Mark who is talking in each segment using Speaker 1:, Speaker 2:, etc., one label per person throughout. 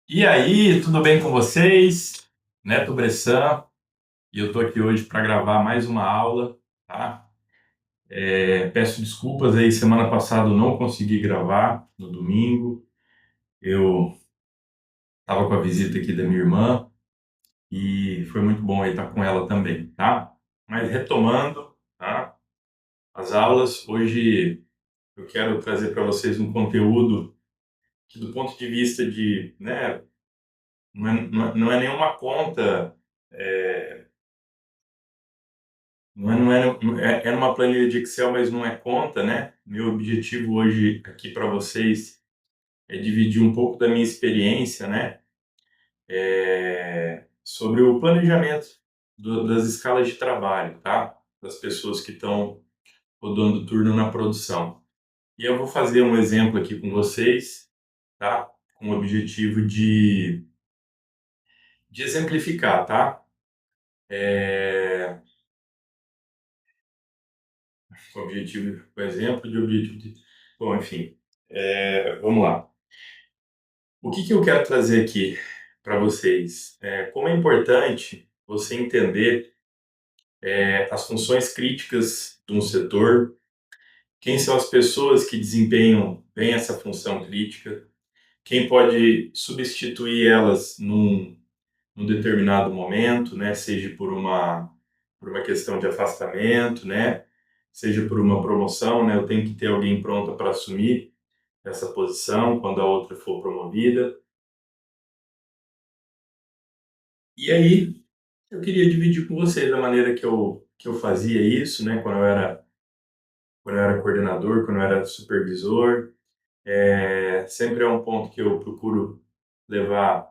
Speaker 1: E aí, tudo bem com vocês? Neto Bressan, e eu tô aqui hoje para gravar mais uma aula, tá? Peço desculpas aí, semana passada eu não consegui gravar no domingo. Eu estava com a visita aqui da minha irmã e foi muito bom aí estar com ela também, tá? Mas retomando, tá? As aulas, hoje eu quero trazer para vocês um conteúdo que do ponto de vista de, né, não é nenhuma conta. É numa planilha de Excel, mas não é conta, né? Meu objetivo hoje aqui para vocês é dividir um pouco da minha experiência, né? Sobre o planejamento das escalas de trabalho, tá? Das pessoas que estão rodando turno na produção. E eu vou fazer um exemplo aqui com vocês, tá? Com o objetivo de exemplificar, tá? É, com objetivo, por exemplo, de objetivo de... Bom, enfim, vamos lá. O que eu quero trazer aqui para vocês? Como é importante você entender as funções críticas de um setor, quem são as pessoas que desempenham bem essa função crítica, quem pode substituir elas num determinado momento, né? Seja por uma questão de afastamento, né? Seja por uma promoção, né? Eu tenho que ter alguém pronto para assumir essa posição quando a outra for promovida. E aí, eu queria dividir com vocês a maneira que eu fazia isso, né, quando eu era coordenador, quando eu era supervisor. Sempre é um ponto que eu procuro levar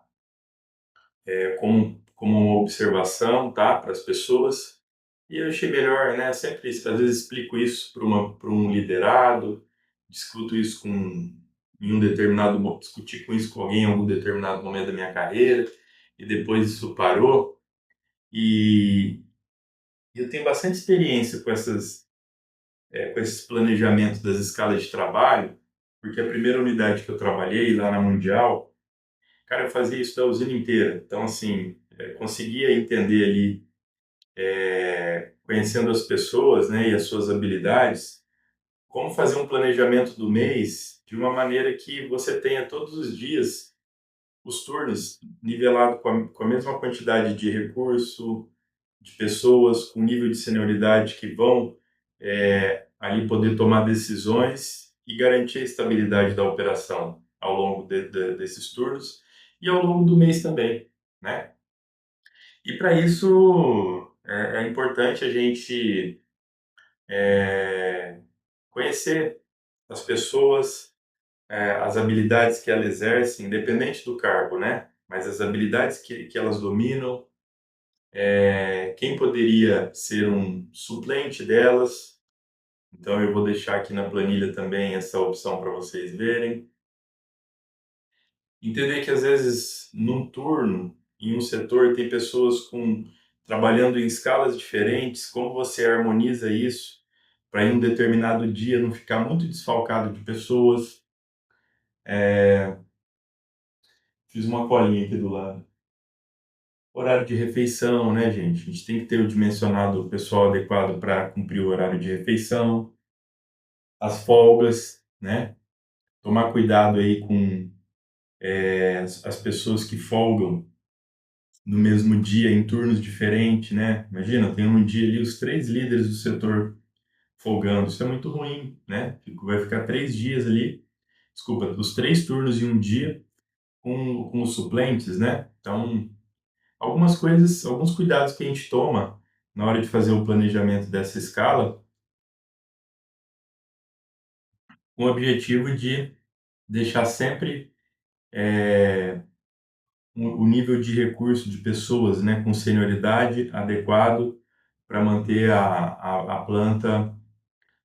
Speaker 1: como uma observação, tá, para as pessoas. E eu achei melhor, né, sempre, às vezes explico isso para um liderado, discuto isso discuti com isso com alguém em algum determinado momento da minha carreira, e depois isso parou. E eu tenho bastante experiência com esses planejamentos das escalas de trabalho, porque a primeira unidade que eu trabalhei lá na Mundial, cara, eu fazia isso da usina inteira. Então, assim, conseguia entender ali, conhecendo as pessoas, né, e as suas habilidades, como fazer um planejamento do mês de uma maneira que você tenha todos os dias os turnos nivelados com a mesma quantidade de recurso, de pessoas com nível de senioridade que vão ali poder tomar decisões e garantir a estabilidade da operação ao longo desses turnos e ao longo do mês também, né? E para isso é importante a gente conhecer as pessoas, as habilidades que elas exercem, independente do cargo, né? Mas as habilidades que elas dominam, quem poderia ser um suplente delas. Então eu vou deixar aqui na planilha também essa opção para vocês verem. Entender que às vezes num turno, em um setor, tem pessoas trabalhando em escalas diferentes, como você harmoniza isso para em um determinado dia não ficar muito desfalcado de pessoas. Fiz uma colinha aqui do lado. Horário de refeição, né, gente? A gente tem que ter o dimensionado pessoal adequado para cumprir o horário de refeição. As folgas, né? Tomar cuidado aí com as pessoas que folgam no mesmo dia, em turnos diferentes, né? Imagina, tem um dia ali os 3 líderes do setor folgando. Isso é muito ruim, né? Vai ficar 3 dias ali, desculpa, os 3 turnos em um dia com os suplentes, né? Então, algumas coisas, alguns cuidados que a gente toma na hora de fazer o planejamento dessa escala, com o objetivo de deixar sempre o nível de recurso de pessoas, né, com senioridade adequado para manter a planta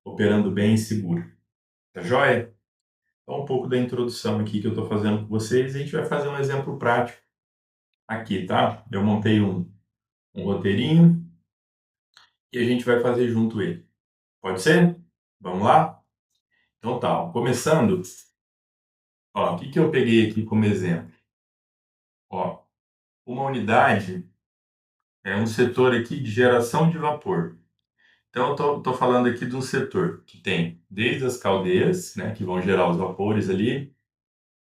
Speaker 1: operando bem e seguro. Tá joia? Então, um pouco da introdução aqui que eu estou fazendo com vocês, a gente vai fazer um exemplo prático aqui, tá? Eu montei um roteirinho e a gente vai fazer junto ele. Pode ser? Vamos lá? Então tá, ó, começando, ó, o que eu peguei aqui como exemplo? Ó, uma unidade é um setor aqui de geração de vapor. Então, eu tô falando aqui de um setor que tem desde as caldeiras, né, que vão gerar os vapores ali,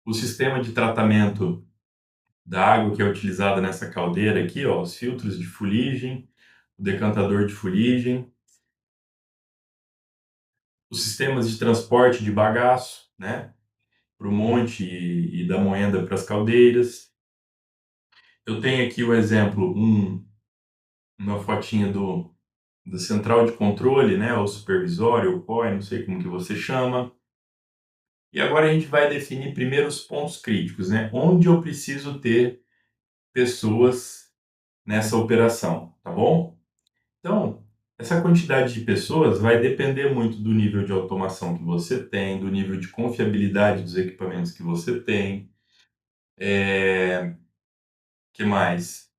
Speaker 1: o sistema de tratamento da água que é utilizada nessa caldeira aqui, ó, os filtros de fuligem, o decantador de fuligem, os sistemas de transporte de bagaço, né, para o monte e da moenda para as caldeiras. Eu tenho aqui o exemplo, uma fotinha do central de controle, né, o supervisório, o COI, não sei como que você chama. E agora a gente vai definir primeiro os pontos críticos, né? Onde eu preciso ter pessoas nessa operação, tá bom? Então, essa quantidade de pessoas vai depender muito do nível de automação que você tem, do nível de confiabilidade dos equipamentos que você tem. Que mais?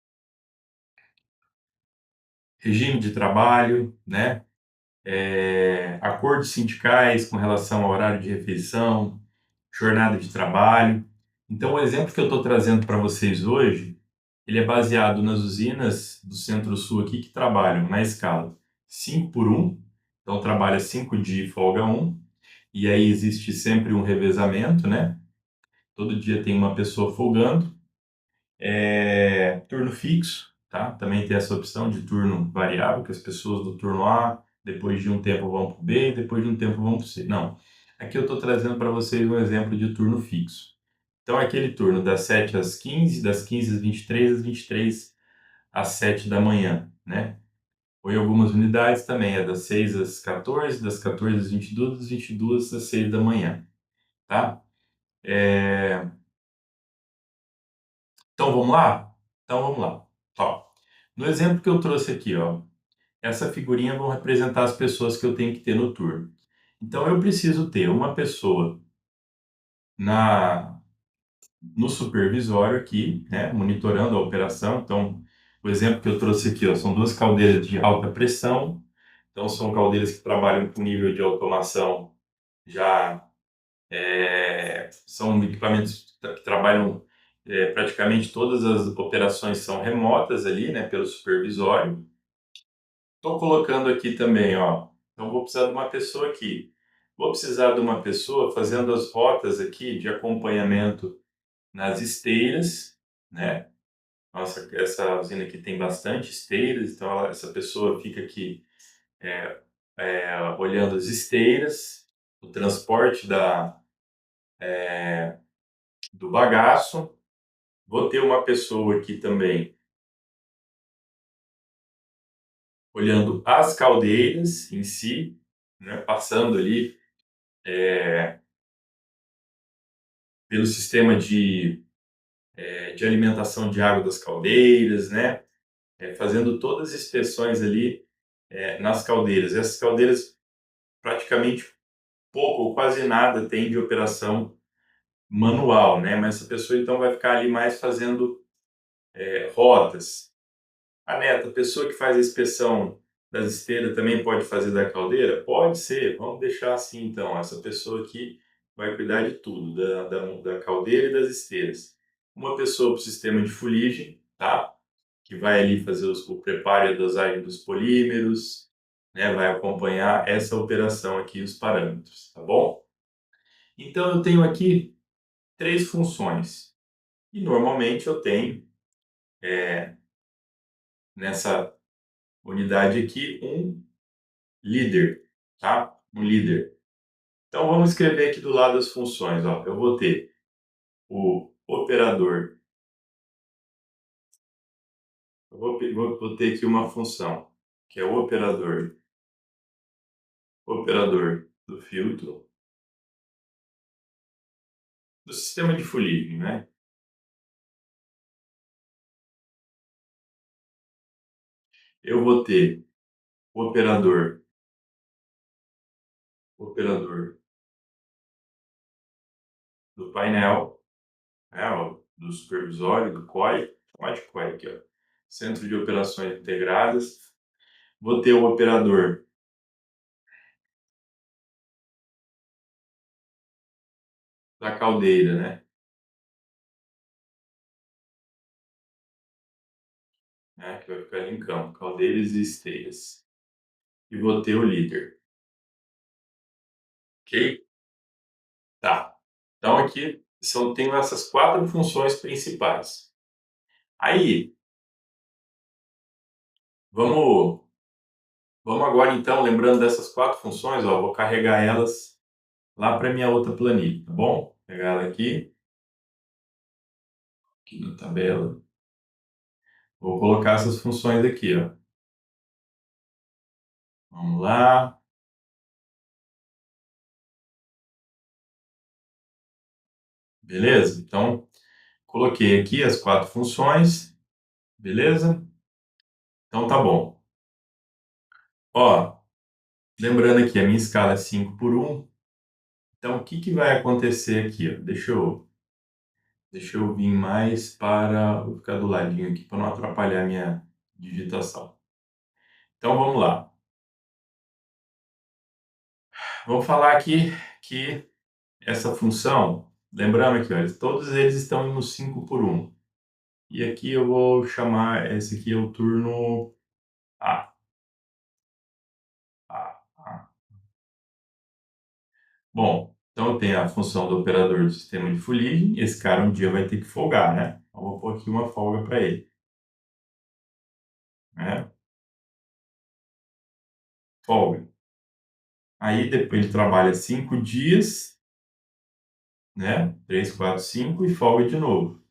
Speaker 1: Regime de trabalho, né? Acordos sindicais com relação ao horário de refeição, jornada de trabalho. Então, o exemplo que eu estou trazendo para vocês hoje, ele é baseado nas usinas do Centro-Sul aqui que trabalham na escala 5 por 1, então trabalha 5 dias e folga um, e aí existe sempre um revezamento, né? Todo dia tem uma pessoa folgando. Turno fixo, tá? Também tem essa opção de turno variável, que as pessoas do turno A, depois de um tempo vão para o B, depois de um tempo vão para o C. Não, aqui eu estou trazendo para vocês um exemplo de turno fixo. Então, é aquele turno das 7 às 15, das 15 às 23, das 23 às 7 da manhã, né? Ou em algumas unidades também, é das 6 às 14, das 14 às 22, das 22 às 6 da manhã, tá? É, Então, vamos lá? Então, vamos lá. Ó, no exemplo que eu trouxe aqui, ó, essa figurinha vão representar as pessoas que eu tenho que ter no turno. Então, eu preciso ter uma pessoa na no supervisório aqui, né, monitorando a operação. Então, o exemplo que eu trouxe aqui, ó, são duas caldeiras de alta pressão. Então, são caldeiras que trabalham com nível de automação já são equipamentos que trabalham praticamente todas as operações são remotas ali, né, pelo supervisório. Estou colocando aqui também, ó. Então, vou precisar de uma pessoa aqui. Vou precisar de uma pessoa fazendo as rotas aqui de acompanhamento nas esteiras, né? Nossa, essa usina aqui tem bastante esteiras, então essa pessoa fica aqui olhando as esteiras, o transporte do bagaço. Vou ter uma pessoa aqui também olhando as caldeiras em si, né? Passando ali pelo sistema de alimentação de água das caldeiras, né? Fazendo todas as inspeções ali nas caldeiras. Essas caldeiras praticamente pouco ou quase nada tem de operação manual, né? Mas essa pessoa então vai ficar ali mais fazendo rotas. A neta, a pessoa que faz a inspeção das esteiras também pode fazer da caldeira? Pode ser, vamos deixar assim então. Essa pessoa aqui vai cuidar de tudo, da caldeira e das esteiras. Uma pessoa para o sistema de fuligem, tá? Que vai ali fazer o preparo e a dosagem dos polímeros, né? Vai acompanhar essa operação aqui, os parâmetros, tá bom? Então eu tenho aqui três funções. E normalmente eu tenho nessa unidade aqui um líder, tá? Um líder. Então vamos escrever aqui do lado as funções, ó. Eu vou ter o operador, vou ter aqui uma função, que é o operador do filtro, do sistema de fuligem, né? Eu vou ter o operador do painel, né? Do supervisório, do COI, chamar de COI aqui, ó. Centro de Operações Integradas. Vou ter o operador da caldeira, né? né, que vai ficar ali em campo, caldeiras e esteiras. E vou ter o líder, ok? Tá. Então aqui tenho essas 4 funções principais. Aí, vamos vamos agora então, lembrando dessas 4 funções, ó, vou carregar elas lá para minha outra planilha, tá bom? Vou pegar ela aqui na tabela. Vou colocar essas funções aqui, ó. Vamos lá. Beleza? Então, coloquei aqui as 4 funções, beleza? Então tá bom. Ó, lembrando aqui, a minha escala é 5 por 1. Então, o que que vai acontecer aqui, ó? Deixa eu vir mais para... Vou ficar do ladinho aqui para não atrapalhar a minha digitação. Então, vamos lá. Vamos falar aqui que essa função, lembrando aqui, ó, todos eles estão no 5 por 1. E aqui eu vou chamar, esse aqui é o turno A. A, A. Bom, então eu tenho a função do operador do sistema de fuligem. Esse cara um dia vai ter que folgar, né? Então, eu vou pôr aqui uma folga para ele, né? Folga. Aí depois ele trabalha 5 dias, né? 3, 4, 5 e folga de novo.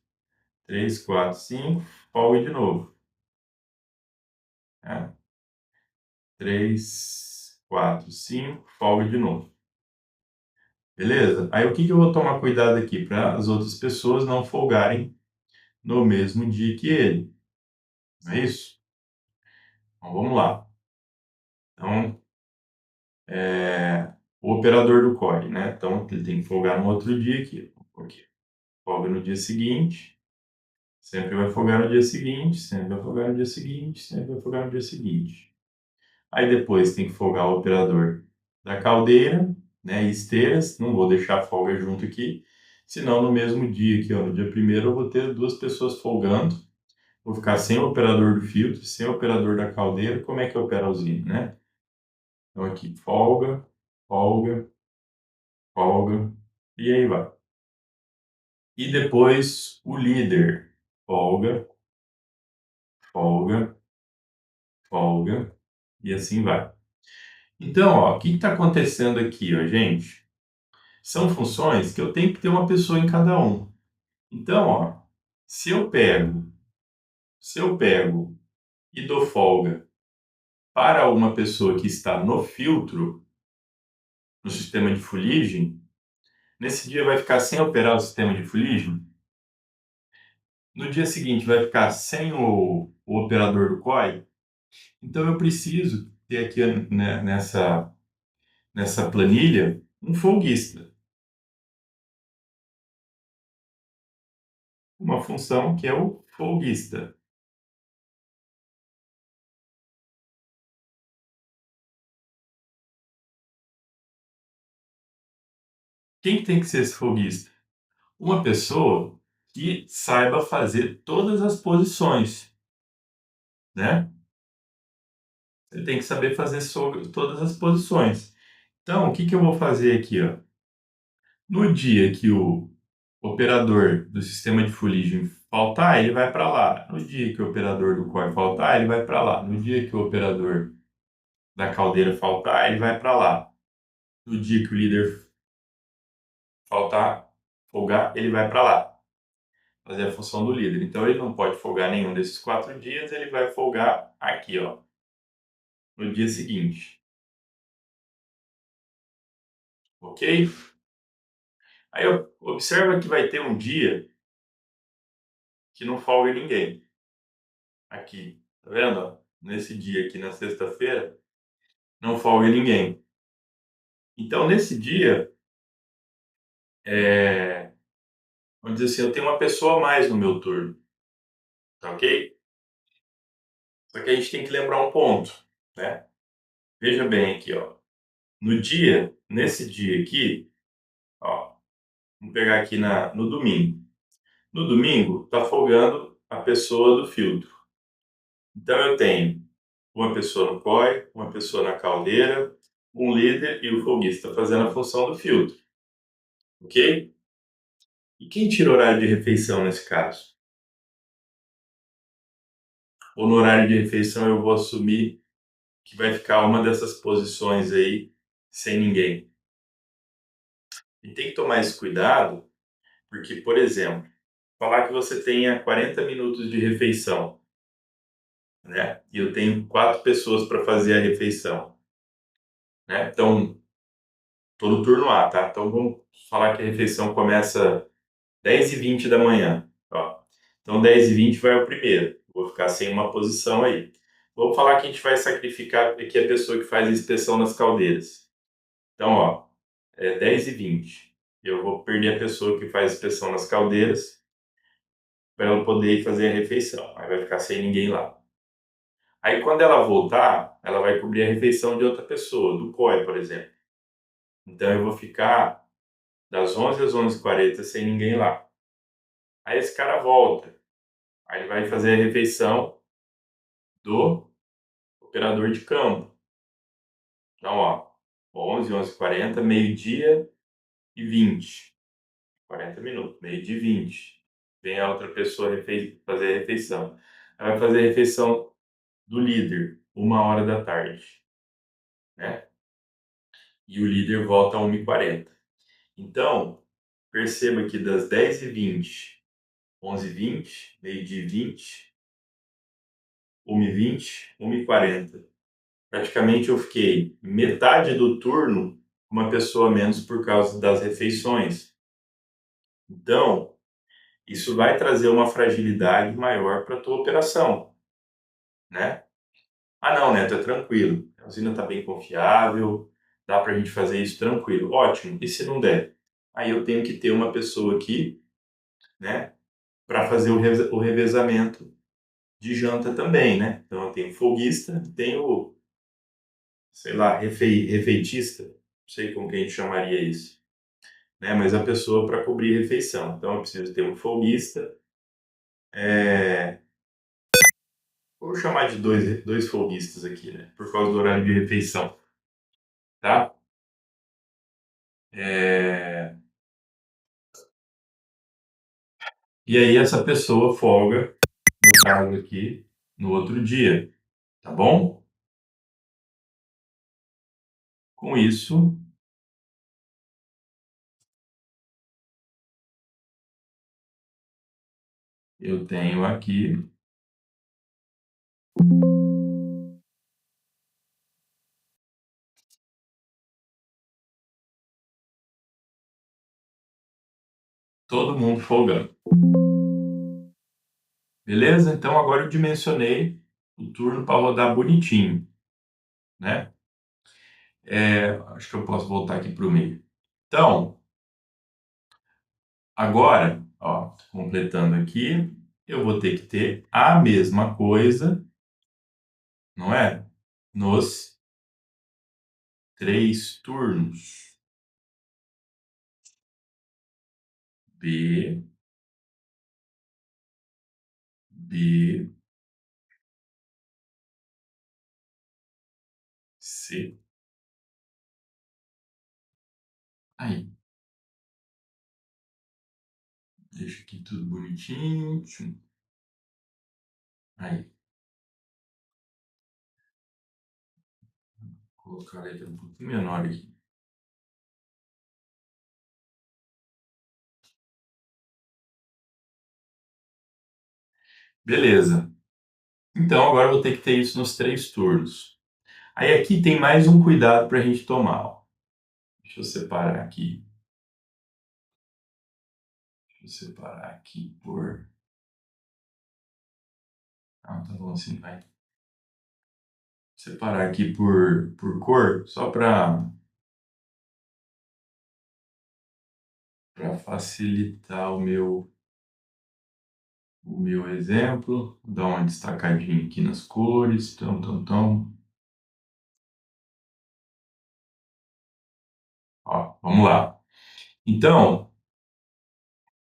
Speaker 1: 3, 4, 5, folga de novo, né? 3, 4, 5, folga de novo. Beleza? Aí o que que eu vou tomar cuidado aqui? Para as outras pessoas não folgarem no mesmo dia que ele. Não é isso? Então vamos lá. Então, o operador do COI, né? Então ele tem que folgar no outro dia aqui. Ok. Folga no dia seguinte, sempre vai folgar no dia seguinte, sempre vai folgar no dia seguinte, sempre vai folgar no dia seguinte. Aí depois tem que folgar o operador da caldeira, né? E esteiras, não vou deixar a folga junto aqui, senão no mesmo dia aqui, ó, no dia primeiro eu vou ter 2 pessoas folgando, vou ficar sem o operador do filtro, sem o operador da caldeira, como é que opera a usina, né? Então aqui, folga, folga, folga, e aí vai. E depois o líder, folga, folga, folga, e assim vai. Então, ó, o que está acontecendo aqui, ó, gente? São funções que eu tenho que ter uma pessoa em cada um. Então, ó, se eu pego, se eu pego e dou folga para uma pessoa que está no filtro, no sistema de fuligem, nesse dia vai ficar sem operar o sistema de fuligem. No dia seguinte vai ficar sem o operador do COI. Então eu preciso ter aqui, né, nessa planilha um folguista, uma função que é o folguista. Quem que tem que ser esse folguista? Uma pessoa que saiba fazer todas as posições, né? Ele tem que saber fazer todas as posições. Então, o que que eu vou fazer aqui, ó? No dia que o operador do sistema de fuligem faltar, ele vai para lá. No dia que o operador do core faltar, ele vai para lá. No dia que o operador da caldeira faltar, ele vai para lá. No dia que o líder faltar, folgar, ele vai para lá. Fazer a função do líder. Então ele não pode folgar nenhum desses 4 dias, ele vai folgar aqui, ó, no dia seguinte. Ok? Aí observa que vai ter um dia que não folga ninguém. Aqui, tá vendo? Ó? Nesse dia aqui, na sexta-feira, não folga ninguém. Então, nesse dia, vamos dizer assim, eu tenho uma pessoa a mais no meu turno, tá ok? Só que a gente tem que lembrar um ponto, né? Veja bem aqui, ó. Nesse dia aqui, ó, vamos pegar aqui no domingo. No domingo, tá folgando a pessoa do filtro. Então eu tenho uma pessoa no COI, uma pessoa na caldeira, um líder e o folguista fazendo a função do filtro, ok? E quem tira o horário de refeição nesse caso? Ou no horário de refeição eu vou assumir que vai ficar uma dessas posições aí sem ninguém? E tem que tomar esse cuidado, porque, por exemplo, falar que você tenha 40 minutos de refeição, né? E eu tenho 4 pessoas para fazer a refeição, né? Então, tô no turno A, tá? Então vamos falar que a refeição começa 10h20 da manhã, ó. Então 10h20 vai o primeiro. Vou ficar sem uma posição aí. Vamos falar que a gente vai sacrificar aqui a pessoa que faz a inspeção nas caldeiras. Então, ó, é 10h20. Eu vou perder a pessoa que faz a inspeção nas caldeiras para ela poder ir fazer a refeição. Aí vai ficar sem ninguém lá. Aí quando ela voltar, ela vai cobrir a refeição de outra pessoa, do COI, por exemplo. Então eu vou ficar das 11 às 11h40 sem ninguém lá. Aí esse cara volta. Aí ele vai fazer a refeição do operador de campo. Então, ó, 11, 11h40, meio-dia e 20. 40 minutos, meio-dia e 20. Vem a outra pessoa fazer a refeição. Ela vai fazer a refeição do líder, 1h da tarde, né? E o líder volta a 1h40. Então, perceba que das 10h20, 11h20, meio-dia e 20, 1h20, 1h40. Praticamente eu fiquei metade do turno com uma pessoa a menos por causa das refeições. Então, isso vai trazer uma fragilidade maior para a tua operação, né? Ah, não, Neto, é tranquilo. A usina está bem confiável, dá para a gente fazer isso tranquilo. Ótimo. E se não der? Aí eu tenho que ter uma pessoa aqui, né, para fazer o revezamento de janta também, né? Então eu tenho folguista, tenho, sei lá, refeitista, não sei como que a gente chamaria isso, né? Mas a pessoa para cobrir a refeição. Então eu preciso ter um folguista, vou chamar de dois folguistas aqui, né? Por causa do horário de refeição, tá? É, E aí essa pessoa folga, no caso aqui, no outro dia, tá bom? Com isso, eu tenho aqui todo mundo folgando. Beleza? Então agora eu dimensionei o turno para rodar bonitinho, né? Acho que eu posso voltar aqui para o meio. Então, agora, ó, completando aqui, eu vou ter que ter a mesma coisa, não é? Nos 3 turnos. B, B, C. Aí, deixa aqui tudo bonitinho. Aí, vou colocar a letra um pouquinho menor aqui. Beleza. Então, agora eu vou ter que ter isso nos 3 turnos. Aí aqui tem mais um cuidado para a gente tomar. Ó. Deixa eu separar aqui. Deixa eu separar aqui por... Ah, tá bom assim, vai. Separar aqui por cor, só para facilitar o meu exemplo. Vou dar uma destacadinha aqui nas cores. Então. Ó, vamos lá. Então,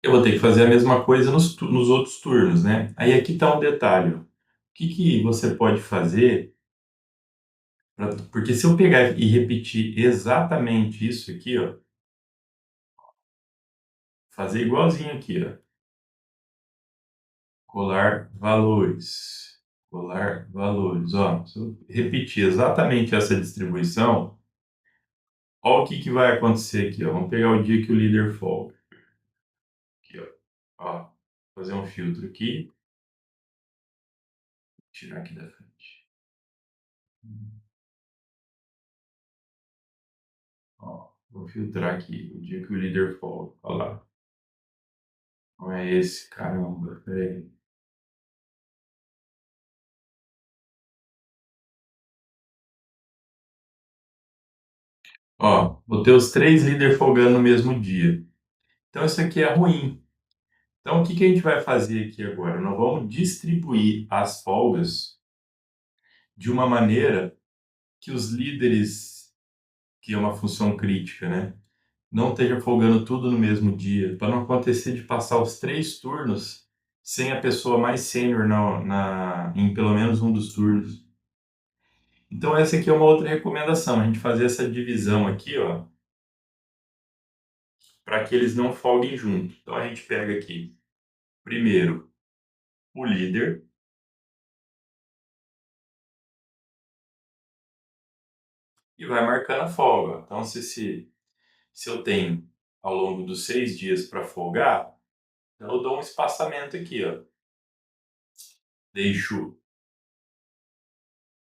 Speaker 1: eu vou ter que fazer a mesma coisa nos outros turnos, né? Aí aqui está um detalhe. Ó. que você pode fazer porque se eu pegar e repetir exatamente isso aqui, ó, fazer igualzinho aqui, ó, colar valores, colar valores, ó, se eu repetir exatamente essa distribuição, ó o que vai acontecer aqui, ó, vamos pegar o dia que o líder folga, aqui, ó, fazer um filtro aqui, tirar aqui da frente. Ó, vou filtrar aqui o dia que o líder folga, olha lá. Não é esse, caramba, peraí. Ó, vou ter os três líderes folgando no mesmo dia. Então isso aqui é ruim. Então o que a gente vai fazer aqui agora? Nós vamos distribuir as folgas de uma maneira que os líderes, que é uma função crítica, né? Não esteja folgando tudo no mesmo dia, para não acontecer de passar os três turnos sem a pessoa mais sênior em pelo menos um dos turnos. Então essa aqui é uma outra recomendação, a gente fazer essa divisão aqui, ó, para que eles não folguem junto. Então a gente pega aqui, primeiro, o líder e vai marcando a folga. Então se eu tenho ao longo dos 6 dias para folgar, eu dou um espaçamento aqui, ó. Deixo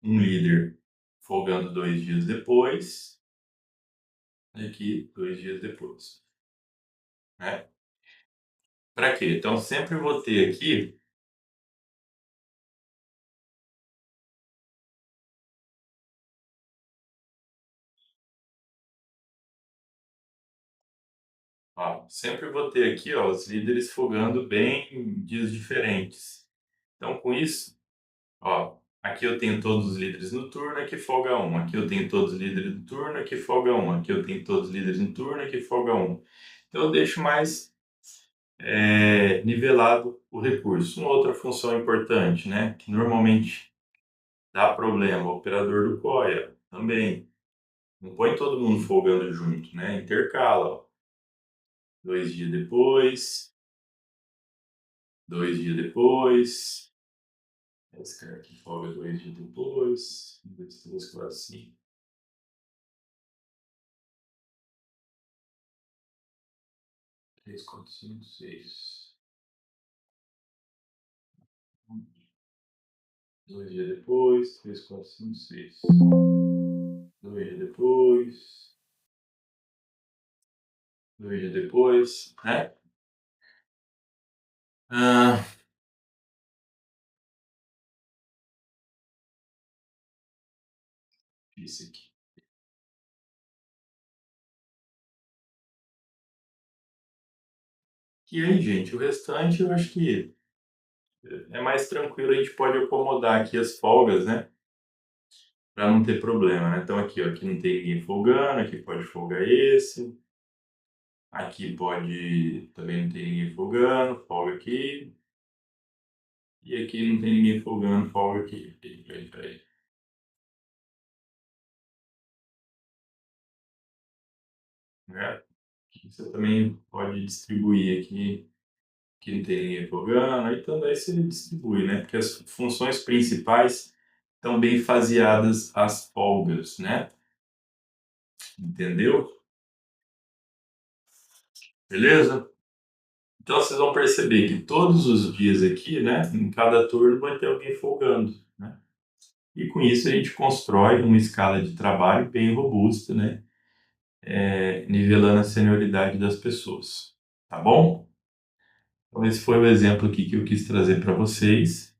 Speaker 1: um líder folgando 2 dias depois, e aqui 2 dias depois, né? Para quê? Então sempre vou ter aqui, ó, sempre vou ter aqui, ó, os líderes folgando bem em dias diferentes. Então com isso, ó, aqui eu tenho todos os líderes no turno, aqui folga um. Aqui eu tenho todos os líderes no turno, aqui folga um. Aqui eu tenho todos os líderes no turno, aqui folga um. Então eu deixo mais nivelado o recurso. Uma outra função importante, né, que normalmente dá problema, o operador do COIA também. Não põe todo mundo folgando junto, né? Intercala, ó. 2 dias depois, 2 dias depois. Esse cara aqui folga 2 dias depois. 1, 2, 3, 4, 5. 3, 4, 5, 6. 2 dias depois, 3, 4, 5, 6. 2 dias depois, 2 dias depois, né? Ah, isso aqui. E aí, gente, o restante eu acho que é mais tranquilo, a gente pode acomodar aqui as folgas, né? Para não ter problema, né? Então aqui, ó, aqui não tem ninguém folgando, aqui pode folgar esse. Aqui pode, também não tem ninguém folgando, folga aqui. E aqui não tem ninguém folgando, folga aqui. Peraí. Né? Você também pode distribuir aqui, que não tem ninguém folgando, aí também você distribui, né? Porque as funções principais estão bem faseadas às folgas, né? Entendeu? Beleza? Então vocês vão perceber que todos os dias aqui, né, em cada turno vai ter alguém folgando, né? E com isso a gente constrói uma escala de trabalho bem robusta, né? Nivelando a senioridade das pessoas, tá bom? Então esse foi o exemplo aqui que eu quis trazer para vocês.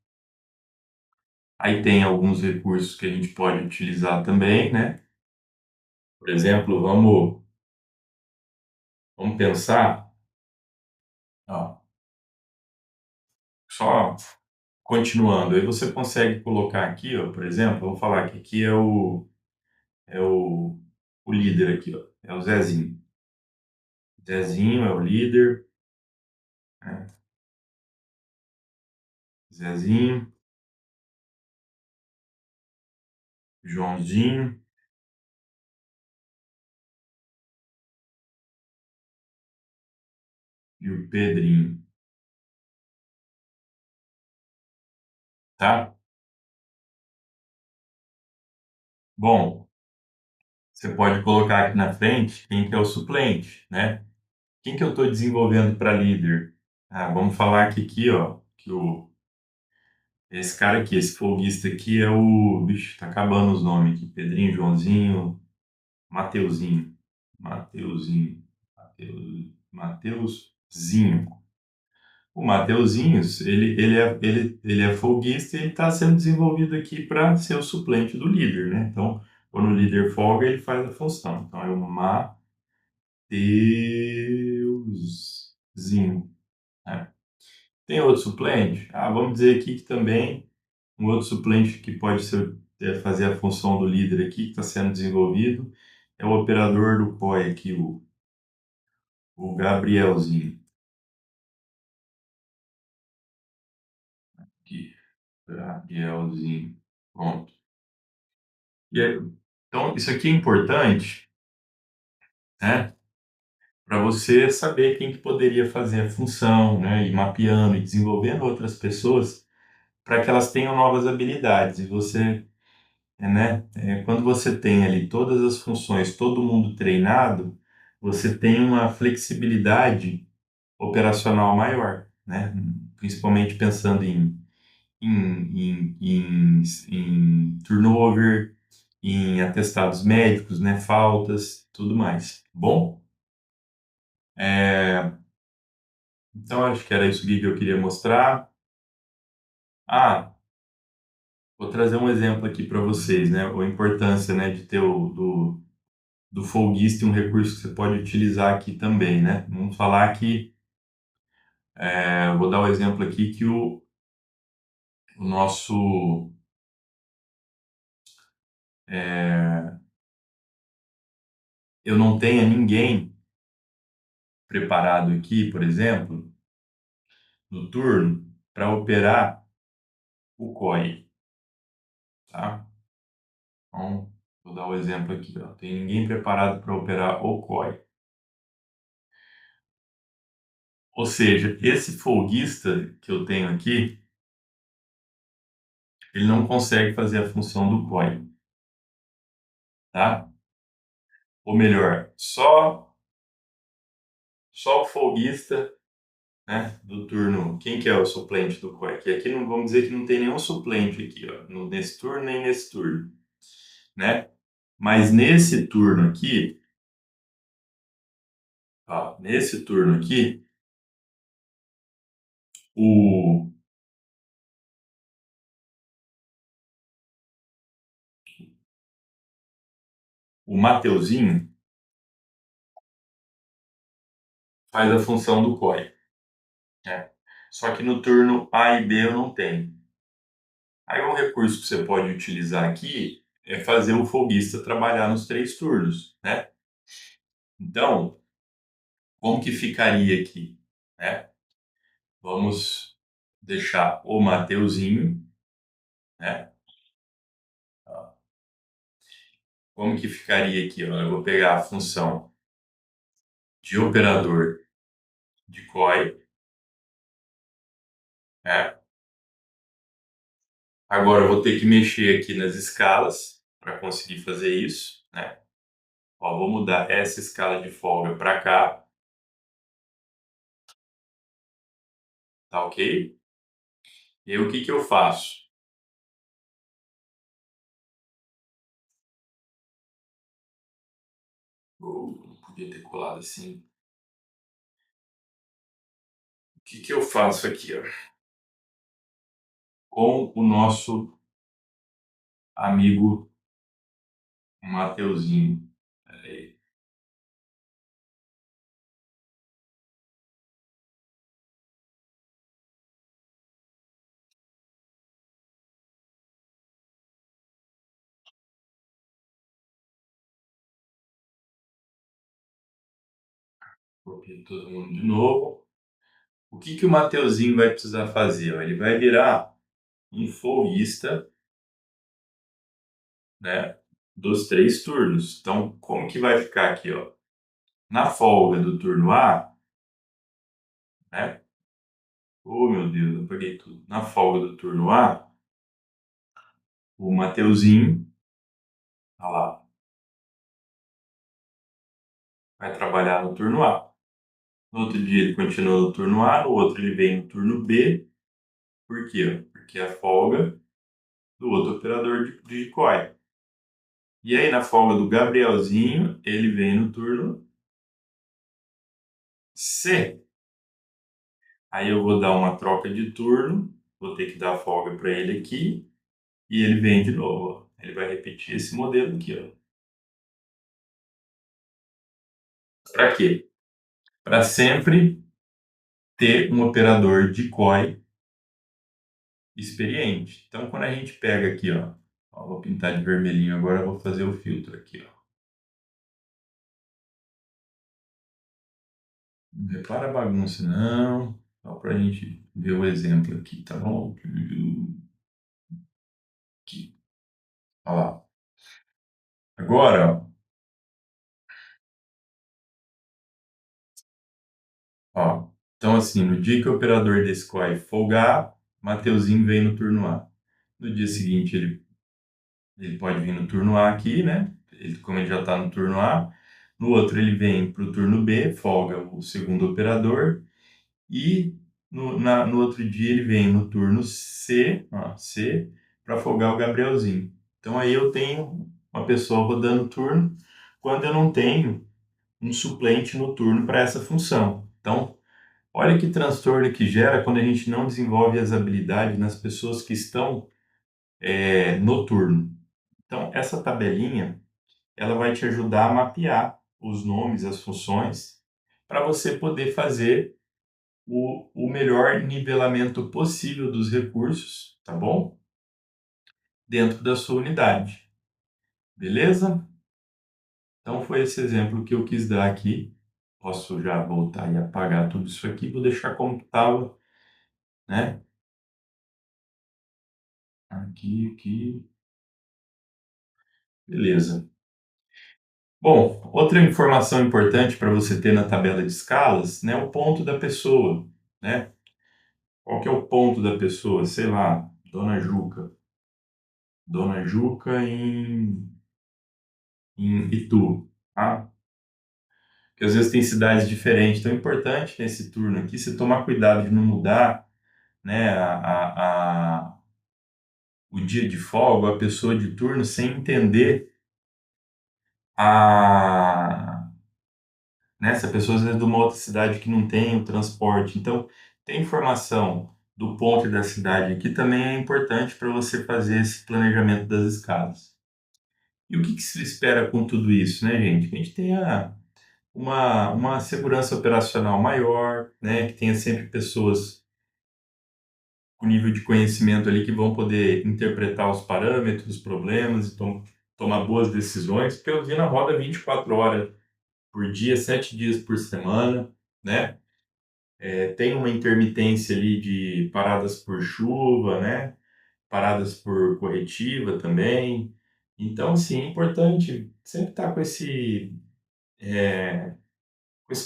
Speaker 1: Aí tem alguns recursos que a gente pode utilizar também, né? Por exemplo, vamos pensar, ó, só continuando, aí você consegue colocar aqui, ó, por exemplo, vamos falar que aqui é o líder aqui, ó, é o Zezinho. Zezinho é o líder, né? Zezinho. Joãozinho e o Pedrinho, tá? Bom, você pode colocar aqui na frente quem que é o suplente, né? Quem que eu estou desenvolvendo para líder? Ah, vamos falar que aqui, ó, esse cara aqui, esse folguista aqui é o... Vixe, tá acabando os nomes aqui. Pedrinho, Joãozinho, Mateuzinho. Mateuzinho. Mateuzinho. O Mateuzinhos, ele é folguista e ele está sendo desenvolvido aqui para ser o suplente do líder, né? Então, quando o líder folga, ele faz a função. Então, é o Mateuzinho, né? Tem outro suplente? Ah, vamos dizer aqui que também um outro suplente que pode ser, fazer a função do líder aqui, que está sendo desenvolvido, é o operador do COI aqui, o Gabrielzinho. Aqui, Gabrielzinho. Pronto. E aí, então, isso aqui é importante, né? Para você saber quem que poderia fazer a função, né? E mapeando e desenvolvendo outras pessoas para que elas tenham novas habilidades. E você, né? Quando você tem ali todas as funções, todo mundo treinado, você tem uma flexibilidade operacional maior, né? Principalmente pensando em turnover, em atestados médicos, né? Faltas, tudo mais. Bom, é, então acho que era isso que eu queria mostrar. Ah, vou trazer um exemplo aqui para vocês, né? A importância, né, de ter do folguista e um recurso que você pode utilizar aqui também, né? Vamos falar que, vou dar o exemplo aqui que o nosso, é, eu não tenha ninguém preparado aqui, por exemplo, no turno, para operar o COI, tá? Então, vou dar o exemplo aqui, ó. Tem ninguém preparado para operar o COI. Ou seja, esse folguista que eu tenho aqui, ele não consegue fazer a função do COI, tá? Ou melhor, só o folguista, né, do turno. Quem que é o suplente do COI? Que aqui não vamos dizer que não tem nenhum suplente aqui, ó, nesse turno nem nesse turno, né? Mas nesse turno aqui, ó, nesse turno aqui, o, o Mateuzinho faz a função do COI, né? Só que no turno A e B eu não tenho. Aí um recurso que você pode utilizar aqui é fazer o folguista trabalhar nos três turnos, né? Então, como que ficaria aqui, né? Vamos deixar o Mateuzinho, né? Como que ficaria aqui? Ó? Eu vou pegar a função de operador de COI, né? Agora eu vou ter que mexer aqui nas escalas para conseguir fazer isso, né? Ó, vou mudar essa escala de folga para cá, tá ok? E aí o que que eu faço? Não podia ter colado assim. O que que eu faço aqui, ó? Com o nosso amigo Mateuzinho. Peraí, copiei todo mundo de novo. O que que o Mateuzinho vai precisar fazer? Ó? Ele vai virar um folguista né, dos 3 turnos. Então, como que vai ficar aqui, ó? Na folga do turno A, né? Oh, meu Deus, eu peguei tudo. Na folga do turno A, o Mateuzinho, olha lá, vai trabalhar no turno A. No outro dia ele continua no turno A, no outro ele vem no turno B. Por quê? Porque é a folga do outro operador de COI. E aí, na folga do Gabrielzinho, ele vem no turno C. Aí eu vou dar uma troca de turno, vou ter que dar folga para ele aqui, e ele vem de novo. Ó. Ele vai repetir esse modelo aqui. Para quê? Para sempre ter um operador de COI experiente. Então, quando a gente pega aqui, ó, vou pintar de vermelhinho agora, vou fazer o filtro aqui, ó. Não repara a bagunça, não. Só para a gente ver o exemplo aqui, tá bom? Aqui. Olha lá. Agora, ó. Então, assim, no dia que o operador desse COI folgar, Mateuzinho vem no turno A. No dia seguinte, ele pode vir no turno A aqui, né? Como ele já está no turno A. No outro, ele vem para o turno B, folga o segundo operador. E no outro dia ele vem no turno C, ó, C, para folgar o Gabrielzinho. Então aí eu tenho uma pessoa rodando turno quando eu não tenho um suplente no turno para essa função. Então, olha que transtorno que gera quando a gente não desenvolve as habilidades nas pessoas que estão no turno. Então, essa tabelinha, ela vai te ajudar a mapear os nomes, as funções, para você poder fazer o melhor nivelamento possível dos recursos, tá bom? Dentro da sua unidade, beleza? Então foi esse exemplo que eu quis dar aqui. Posso já voltar e apagar tudo isso aqui, vou deixar como estava, né? Aqui, beleza. Bom, outra informação importante para você ter na tabela de escalas, né, é o ponto da pessoa, né? Qual que é o ponto da pessoa? Sei lá, Dona Juca. Dona Juca em Itu, tá? Porque às vezes tem cidades diferentes. Então é importante nesse turno aqui você tomar cuidado de não mudar, né, o dia de folga, a pessoa de turno, sem entender a, né, se a pessoa às vezes de uma outra cidade que não tem o transporte. Então, tem informação do ponto da cidade aqui também é importante para você fazer esse planejamento das escalas. E o que que se espera com tudo isso, né, gente? Que a gente tenha uma segurança operacional maior, né? Que tenha sempre pessoas com nível de conhecimento ali que vão poder interpretar os parâmetros, os problemas e tomar boas decisões, porque a usina roda 24 horas por dia, 7 dias por semana, né? Tem uma intermitência ali de paradas por chuva, né? Paradas por corretiva também. Então, assim, é importante sempre estar com esse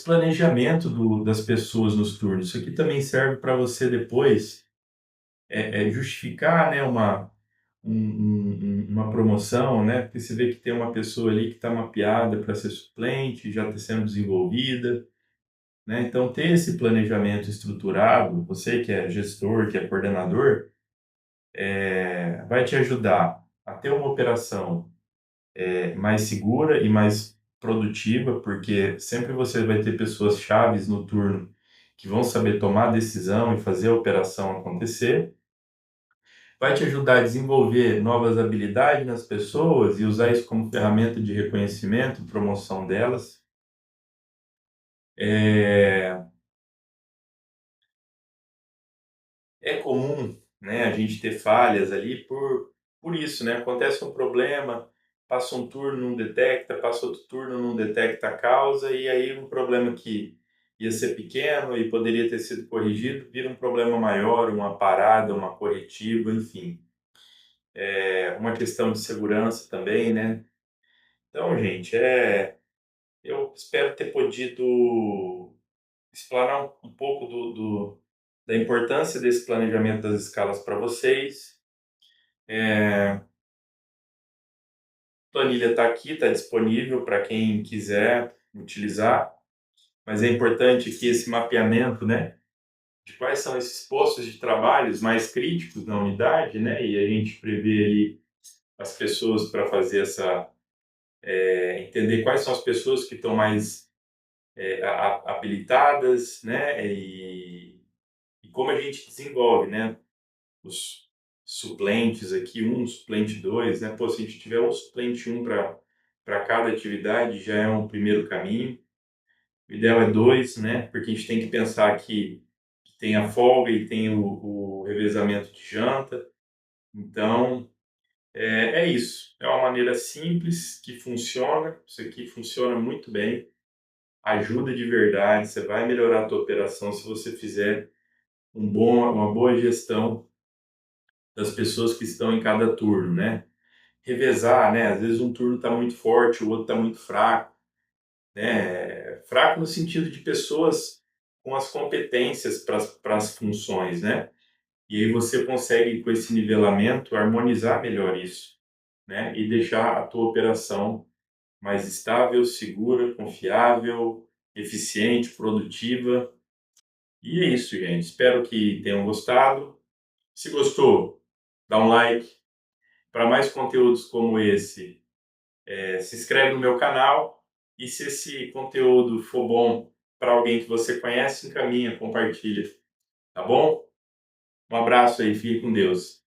Speaker 1: planejamento das pessoas nos turnos. Isso aqui também serve para você depois justificar, né, uma promoção, né? Porque você vê que tem uma pessoa ali que está mapeada para ser suplente, já está sendo desenvolvida, né? Então, ter esse planejamento estruturado, você que é gestor, que é coordenador, vai te ajudar a ter uma operação mais segura e mais produtiva, porque sempre você vai ter pessoas chaves no turno que vão saber tomar a decisão e fazer a operação acontecer. Vai te ajudar a desenvolver novas habilidades nas pessoas e usar isso como ferramenta de reconhecimento, promoção delas. É, é comum, né, a gente ter falhas ali por isso, né? Acontece um problema, passa um turno, não detecta, passa outro turno, não detecta a causa, e aí um problema que ia ser pequeno e poderia ter sido corrigido, vira um problema maior, uma parada, uma corretiva, enfim. uma questão de segurança também, né? Então, gente, eu espero ter podido explanar um pouco da importância desse planejamento das escalas para vocês. A planilha está aqui, está disponível para quem quiser utilizar, mas é importante que esse mapeamento, né, de quais são esses postos de trabalhos mais críticos na unidade, né, e a gente prevê ali as pessoas para fazer entender quais são as pessoas que estão mais habilitadas, né, e como a gente desenvolve, né, os suplentes aqui, um suplente dois, né, pô, se a gente tiver um suplente um para cada atividade, já é um primeiro caminho. O ideal é dois, né, porque a gente tem que pensar que tem a folga e tem o revezamento de janta. Então, é isso. É uma maneira simples que funciona. Isso aqui funciona muito bem. Ajuda de verdade. Você vai melhorar a tua operação se você fizer uma boa gestão das pessoas que estão em cada turno, né? Revezar, né? Às vezes um turno está muito forte, o outro está muito fraco, né? Fraco no sentido de pessoas com as competências para as funções, né? E aí você consegue, com esse nivelamento, harmonizar melhor isso, né? E deixar a tua operação mais estável, segura, confiável, eficiente, produtiva. E é isso, gente. Espero que tenham gostado. Se gostou, dá um like. Para mais conteúdos como esse, se inscreve no meu canal. E se esse conteúdo for bom para alguém que você conhece, encaminha, compartilha. Tá bom? Um abraço aí, fique com Deus.